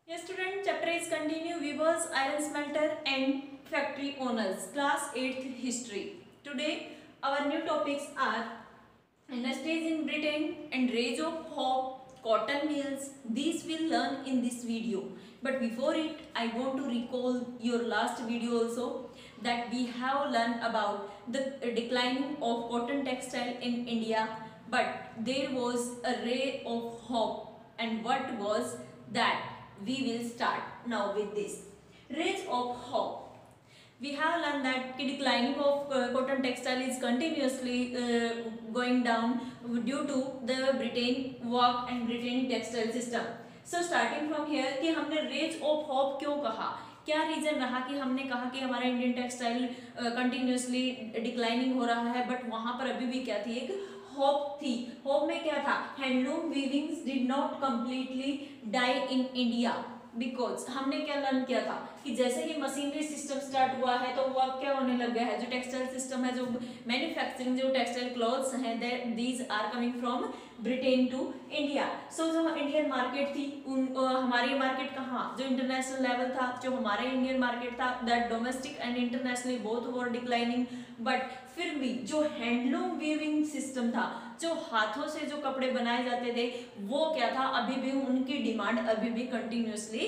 Yes, student, chapter is continue. Weavers, iron smelter, and factory owners. Class 8th history. Today, our new topics are industries in Britain and rise of hope, cotton mills. These we'll learn in this video. But before it, I want to recall your last video also that we have learned about the declining of cotton textile in India. But there was a ray of hope. And what was that? We will start now with this. Rays of hope. We have learned that the declining of cotton textile is continuously going down due to the Britain work and Britain textile system. So starting from here कि हमने rays of hope क्यों कहा, क्या reason रहा कि हमने कहा कि हमारा इंडियन टेक्सटाइल कंटिन्यूसली डिक्लाइनिंग हो रहा है, बट वहां पर अभी भी क्या थी, एक होप थी. होप में क्या था, handloom weavings did not completely die in India. Because हमने क्या लर्न किया था कि जैसे ही मशीनरी सिस्टम स्टार्ट हुआ है तो वो अब क्या होने लग गया है, जो टेक्सटाइल सिस्टम है, जो मैन्युफैक्चरिंग, जो टेक्सटाइल क्लॉथ्स हैं, these are coming from Britain to India. So जो इंडियन मार्केट थी, हमारी मार्केट कहाँ, जो इंटरनेशनल लेवल था, जो हमारा इंडियन मार्केट था, that domestic and internationally both were declining. But फिर भी जो हैंडलूम वीविंग सिस्टम था, जो हाथों से जो कपड़े बनाए जाते थे, वो क्या था, अभी भी उनकी डिमांड अभी भी कंटिन्यूसली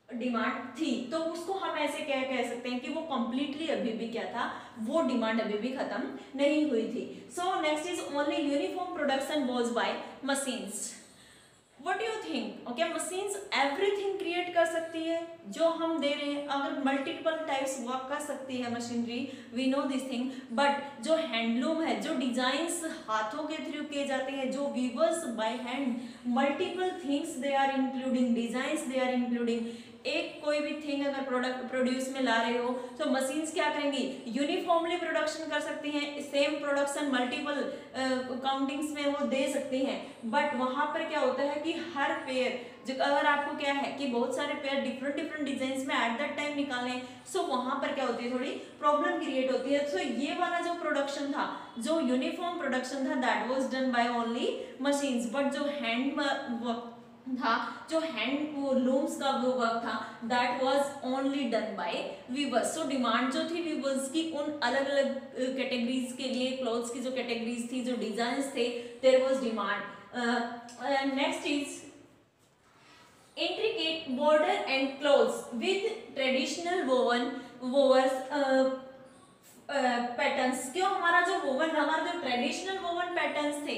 डिमांड थी. तो उसको हम ऐसे क्या कह सकते हैं कि वो कंप्लीटली अभी भी क्या था, वो डिमांड अभी भी खत्म नहीं हुई थी. So next is only uniform production was by machines. What do you think? Okay, machines everything create कर सकती है जो हम दे रहे हैं. अगर मल्टीपल टाइप्स वर्क कर सकती है machinery, we know this thing. But जो हैंडलूम है, जो डिजाइन्स हाथों के थ्रू किए जाते हैं, जो weavers by hand, multiple things they are including, designs they are including. एक कोई भी थिंग अगर प्रोडक्ट प्रोड्यूस में ला रहे हो तो मशीन्स क्या करेंगी, यूनिफॉर्मली प्रोडक्शन कर सकती हैं, सेम प्रोडक्शन मल्टीपल काउंटिंग्स में वो दे सकती हैं. बट वहां पर क्या होता है कि हर पेयर, अगर आपको क्या है कि बहुत सारे पेयर डिफरेंट डिफरेंट डिजाइन में एट दैट टाइम निकालने, सो वहां पर क्या होती है, थोड़ी प्रॉब्लम क्रिएट होती है. सो ये वाला जो प्रोडक्शन था, जो यूनिफॉर्म प्रोडक्शन था, that was done by only machines. But जो हैंड वर्क था, जो हैंड लूम्स का वो वर्क था, that was only done by weavers. So demand जो थी वीवर्स की उन अलग अलग कैटेगरीज के लिए, क्लॉथ्स की जो कैटेगरीज थी, जो डिजाइन्स थे, there was demand. Next is intricate border and clothes with traditional wovers patterns. क्यों हमारा जो वोवन, हमारा जो ट्रेडिशनल वोवन पैटर्न्स थे,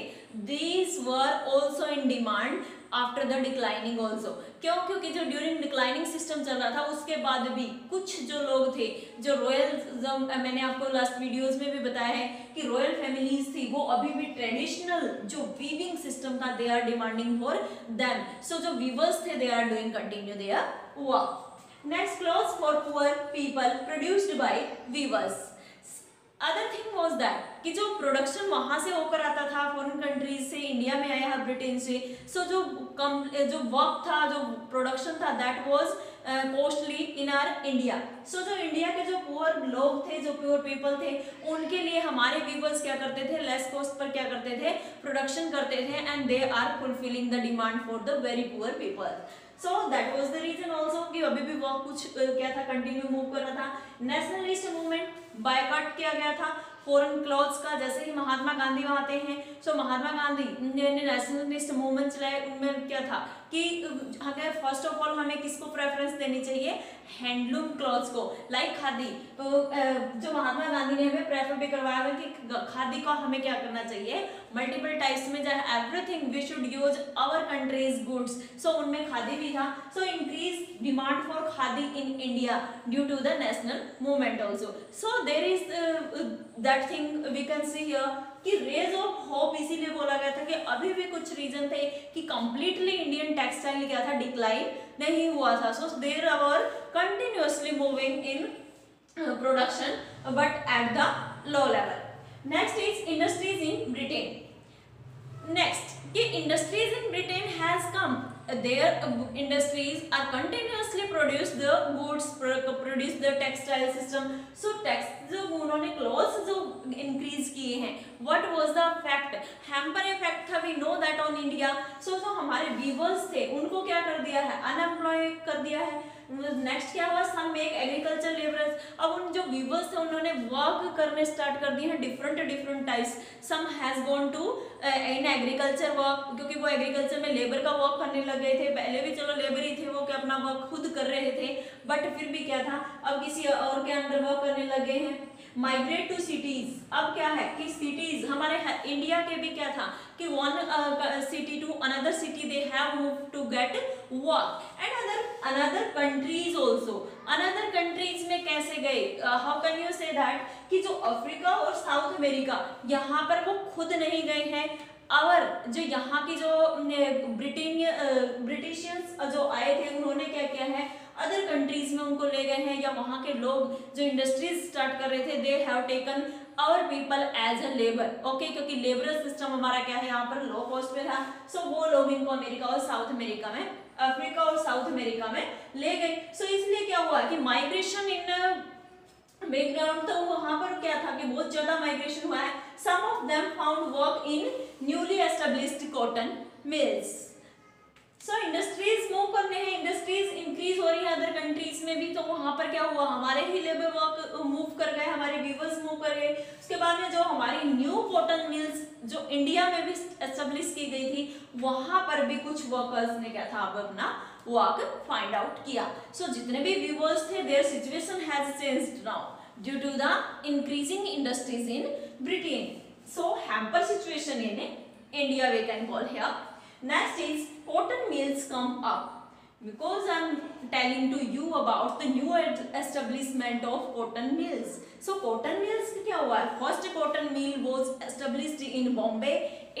these were also in demand after the declining also. क्यों, क्योंकि जो ड्यूरिंग डिक्लाइनिंग सिस्टम चल रहा था उसके बाद भी कुछ जो लोग थे, जो रॉयल, मैंने आपको लास्ट वीडियोस में भी बताया है कि रॉयल फैमिलीज थी, वो अभी भी ट्रेडिशनल जो वीविंग सिस्टम था, they are demanding for them. So जो वीवर्स थे, they are doing continue their work. Next, clothes for poor people produced by weavers. Other thing was that कि जो प्रोडक्शन वहां से होकर आता था, फॉरेन कंट्रीज से इंडिया में आया है, ब्रिटेन से. सो जो वर्क था, जो प्रोडक्शन था, that was costly in our India. So जो इंडिया के जो पुअर लोग थे, जो पुअर पीपल थे, उनके लिए हमारे वीवर्स क्या करते थे, लेस कॉस्ट पर क्या करते थे, प्रोडक्शन करते थे, and they are fulfilling the demand for the very poor people. So that was the reason also कि अभी भी वर्क कुछ क्या था, कंटिन्यू मूव कर रहा था. नेशनलिस्ट मूवमेंट बायकॉट किया गया था फॉरेन क्लॉथ्स का. जैसे ही महात्मा गांधी वहां आते हैं, सो महात्मा गांधी ने नेशनलिस्ट मूवमेंट चलाए. उनमें क्या था कि अगर फर्स्ट ऑफ ऑल हमें किसको प्रेफरेंस देनी चाहिए, हैंडलूम क्लॉथ्स को, लाइक खादी. तो जो महात्मा गांधी ने हमें प्रेफर भी करवाया है कि खादी का हमें क्या करना चाहिए, मल्टीपल टाइप्स में, जहाँ everything we should use our countries goods. So उनमें खादी भी था. So increase demand for khadi in India due to the national movement also. So there is that thing we can see here कि rays of hope इसीलिए बोला गया था कि अभी भी कुछ रीजन थे कि कंप्लीटली इंडियन टेक्सटाइल क्या था, डिक्लाइन नहीं हुआ था. So there our continuously moving in production but at the low level. Next is industries in Britain. Next कि industries in Britain has come, there industries are continuously produce the goods, produce the textile system. So tax जो उन्होंने clothes जो increase किए हैं, what was the effect, hamper effect था, we know that on India. So जो हमारे viewers थे उनको क्या कर दिया है, अनएम्प्लॉय कर दिया है। नेक्स्ट क्या हुआ, सम मेक एग्रीकल्चर लेबरर्स, अब उन जो वीवर्स थे उन्होंने वर्क करने स्टार्ट कर दिए हैं different types. Some has gone to in agriculture work, क्योंकि वो एग्रीकल्चर में लेबर का वर्क करने लग गए थे। पहले भी चलो लेबर ही थे वो, कि अपना वर्क खुद कर रहे थे, बट फिर भी क्या था, अब किसी और के अंडर वर्क करने लग गए हैं। माइग्रेट टू सिटीज, अब क्या है कि सिटीज हमारे इंडिया के भी क्या था कि one city to another city they have move to get work, and another countries also, another countries में कैसे गए, how can you say that कि जो अफ्रीका और साउथ अमेरिका यहाँ पर वो खुद नहीं गए हैं, और जो यहाँ की जो ब्रिटिशियंस जो आए थे उन्होंने क्या किया है, अदर कंट्रीज में उनको ले गए हैं, या वहाँ के लोग जो इंडस्ट्रीज स्टार्ट कर रहे थे they have taken our people as a labour, okay, क्योंकि लेबर सिस्टम हमारा क्या है यहाँ पर लो कॉस्ट पे था। सो वो लोग इनको अमेरिका और साउथ अमेरिका में, अफ्रीका और साउथ अमेरिका में ले गए। सो इसलिए क्या हुआ कि माइग्रेशन इन बैकग्राउंड, तो वहां पर क्या था कि बहुत ज्यादा माइग्रेशन हुआ है। Some of them found work in newly established cotton mills. So industries move करने हैं, इंडस्ट्रीज इंक्रीज हो रही है अदर कंट्रीज में भी, तो वहां पर क्या हुआ, हमारे ही लेबर वर्क मूव कर गए, हमारे वीवर्स मूव कर गए। उसके बाद में जो हमारी न्यू कॉटन मिल्स जो इंडिया में भी एस्टेब्लिश की गई थी, वहां पर भी कुछ वर्कर्स ने क्या था, अब अपना वर्क फाइंड आउट किया। सो जितने भी वीवर्स थे, their situation has changed now due to the increasing industries in Britain. So hamper situation in India we can call here. Next is cotton mills come up, because I am telling to you about the new establishment of cotton mills. So cotton mills क्या हुआ? First cotton mill was established in Bombay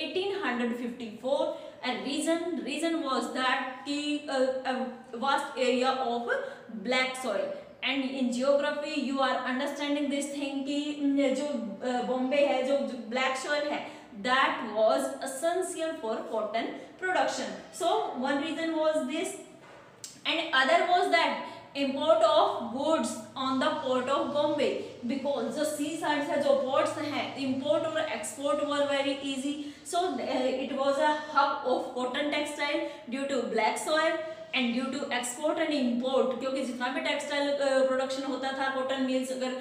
1854, and reason was that कि a vast area of black soil, and in geography you are understanding this thing कि जो बॉम्बे है, जो black soil है, that was essential for cotton production. So one reason was this, and other was that import of goods on the port of Bombay, because the sea sides है, जो ports हैं, import और export were very easy. So it was a hub of cotton textile due to black soil and due to export and import, क्योंकि जितना भी textile production होता था cotton mills, अगर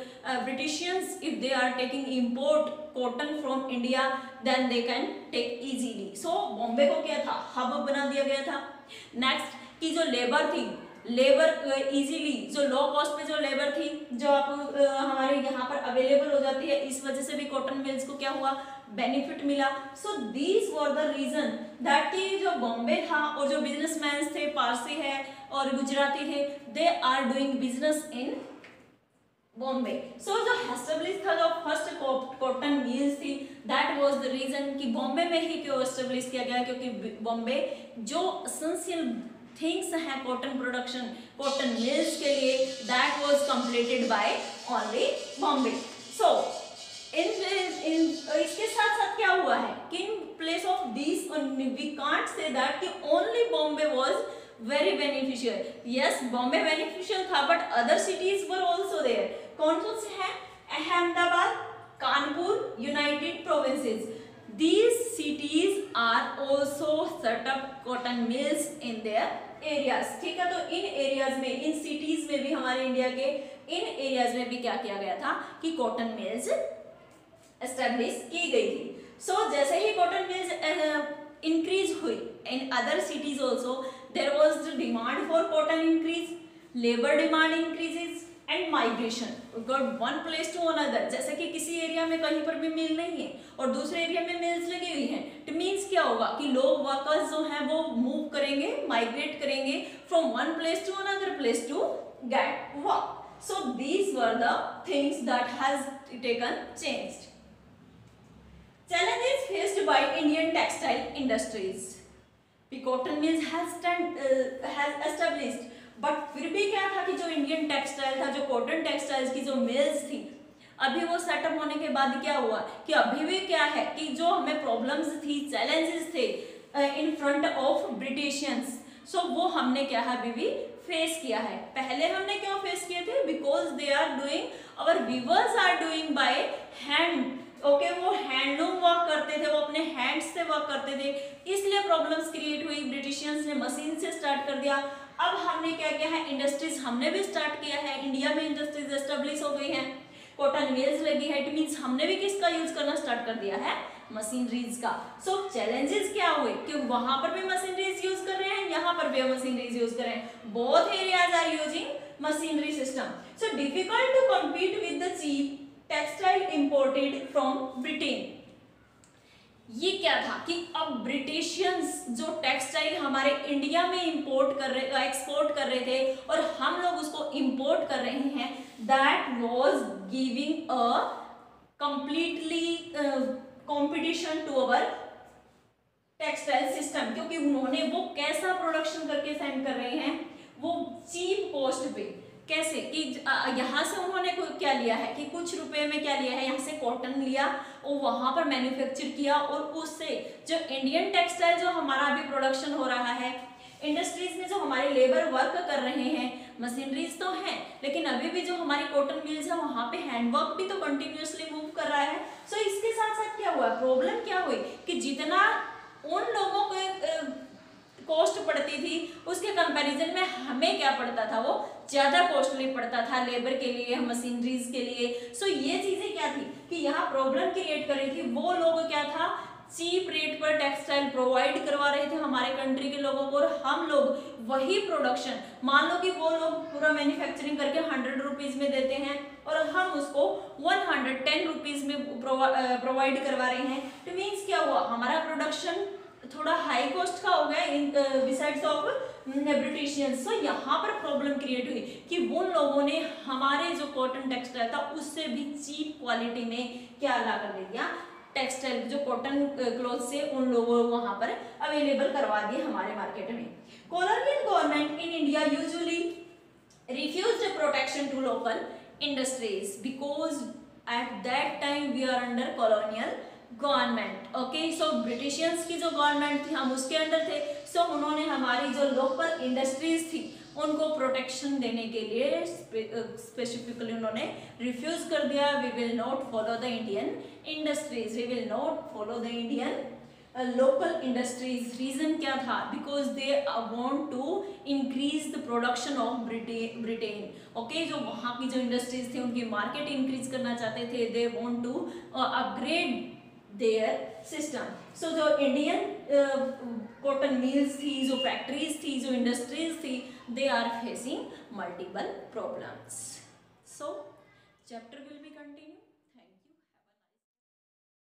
Britishians if they are taking import cotton from India then they can take easily. So Bombay को क्या था, hub बना दिया गया था। नेक्स्ट की जो लेबर थी, लेबर इजीली, जो लो कॉस्ट पे जो लेबर थी, जो आप हमारे यहाँ पर अवेलेबल हो जाती है, इस वजह से भी कॉटन मिल्स को क्या हुआ, बेनिफिट मिला। So these were the reason that कि जो बॉम्बे था और जो बिजनेसमैन थे, पारसी है और गुजराती थे, they are doing business in Bombay. So जो एस्टेब्लिश था, जो फर्स्ट कॉटन मिल्स थी, दैट वाज द रीजन कि बॉम्बे में ही क्यों एस्टेब्लिश किया गया, क्योंकि बॉम्बे जो एसेंशियल थिंग्स हैं कॉटन प्रोडक्शन, कॉटन मिल्स के लिए, that was completed by only Bombay. So इसके साथ साथ क्या हुआ है कि in place of this we can't say that कि only Bombay was very beneficial. Yes, Bombay beneficial था, but other cities were also there. कौन कौन से हैं? Ahmedabad, Kanpur, United Provinces, these cities are also set up cotton mills in their areas। ठीक है, तो इन areas में, इन सिटीज में भी, हमारे इंडिया के इन एरियाज में भी क्या किया गया था कि कॉटन मिल्स एस्टेब्लिश की गई थी। सो जैसे ही कॉटन मिल्स इंक्रीज हुई in other cities also, there was the demand for cotton increase, labour demand increases and migration one place to another. जैसे कि किसी एरिया में कहीं पर भी मिल नहीं है और दूसरे एरिया में मिल्स लगी हुई हैं, इट मीन्स क्या होगा कि लोग, वर्कर्स जो हैं वो मूव करेंगे, माइग्रेट करेंगे from one place to another place to get work. So these were the things that has taken changed. Challenges faced by Indian textile industries. The cotton mills has established, but फिर भी क्या था कि जो Indian textile था, जो cotton textiles की जो मिल्स थी, अभी वो सेटअप होने के बाद क्या हुआ कि अभी भी क्या है कि जो हमें प्रॉब्लम्स थी, चैलेंजेस थे, इन फ्रंट ऑफ ब्रिटिशियंस। सो वो हमने क्या है अभी भी फेस किया है। पहले हमने क्यों फेस किए थे? Because they are doing, our weavers are doing by hand. Okay, वो हैंडलूम वर्क करते थे, वो अपने हैंड्स से वर्क करते थे, इसलिए प्रॉब्लम्स क्रिएट हुई। ब्रिटिशियंस ने मशीन से स्टार्ट कर दिया। अब हमने क्या किया है? इंडस्ट्रीज हमने भी स्टार्ट किया है। इंडिया में इंडस्ट्रीज एस्टेब्लिश हो गई हैं, कॉटन मिल्स लगी है। इट मीन्स हमने भी किसका यूज करना स्टार्ट कर दिया है? मशीनरीज का। सो चैलेंजेस क्या हुए कि वहां पर भी मशीनरीज यूज कर रहे हैं, यहाँ पर भी मशीनरीज यूज कर रहे हैं। Both areas are using machinery system. So difficult to compete with the cheap textile imported from Britain. ये क्या था कि अब ब्रिटिशियंस जो टेक्सटाइल हमारे इंडिया में इंपोर्ट कर रहे, एक्सपोर्ट कर रहे थे और हम लोग उसको इंपोर्ट कर रहे हैं, that was giving a completely competition to our textile system. क्योंकि उन्होंने वो कैसा प्रोडक्शन करके सेंड कर रहे हैं? वो चीप कॉस्ट पे। कैसे कि यहाँ से उन्होंने क्या लिया है कि कुछ रुपए में क्या लिया है, यहाँ से कॉटन लिया और वहां पर मैन्युफैक्चर किया, और उससे जो इंडियन टेक्सटाइल जो हमारा अभी प्रोडक्शन हो रहा है, इंडस्ट्रीज में जो हमारे लेबर वर्क कर रहे हैं, मशीनरीज तो हैं, लेकिन अभी भी जो हमारी कॉटन मिल्स है वहां पे हैंडवर्क भी तो कंटिन्यूअसली मूव कर रहा है। सो इसके साथ साथ क्या हुआ, प्रॉब्लम क्या हुई कि जितना उन लोगों को कॉस्ट पड़ती थी उसके कंपैरिजन में हमें क्या पड़ता था? वो ज्यादा कॉस्टली पड़ता था लेबर के लिए, मशीनरीज के लिए। सो ये चीजें क्या थी कि यहाँ प्रॉब्लम क्रिएट कर रही थी। वो लोग क्या था, चीप रेट पर टेक्सटाइल प्रोवाइड करवा रहे थे हमारे कंट्री के लोगों को, और हम लोग वही प्रोडक्शन, मान लो कि वो लोग पूरा मैन्युफैक्चरिंग करके 100 रुपीज में देते हैं और हम उसको 110 रुपीज में प्रोवाइड करवा रहे हैं। तो मीन्स क्या हुआ, हमारा प्रोडक्शन थोड़ा हाई कॉस्ट का हो गया इन बिसाइड्स ऑफ ब्रिटिशियंस। सो यहाँ पर प्रॉब्लम क्रिएट हुई कि उन लोगों ने हमारे जो कॉटन टेक्सटाइल था उससे भी चीप क्वालिटी में क्या ला कर दे दिया, टेक्सटाइल जो कॉटन क्लॉथ से उन लोगों वहां पर अवेलेबल करवा दिए हमारे मार्केट में। Colonial government in India usually refused protection to local industries because at that time we are under colonial government. Okay, so Britishians की जो गवर्नमेंट थी हम उसके अंडर थे। सो उन्होंने हमारी जो लोकल इंडस्ट्रीज थी उनको प्रोटेक्शन देने के लिए स्पेसिफिकली उन्होंने रिफ्यूज कर दिया। We will not follow the Indian industries, we will not follow the Indian local industries. Reason क्या था? Because they want to increase the production of Britain. Okay, जो वहाँ की जो इंडस्ट्रीज थी उनकी मार्केट इंक्रीज करना चाहते थे। They want to upgrade their system. So जो इंडियन कॉटन मिल्स थी, जो फैक्ट्रीज थी, जो इंडस्ट्रीज थी, they are facing multiple problems. So chapter will be continue.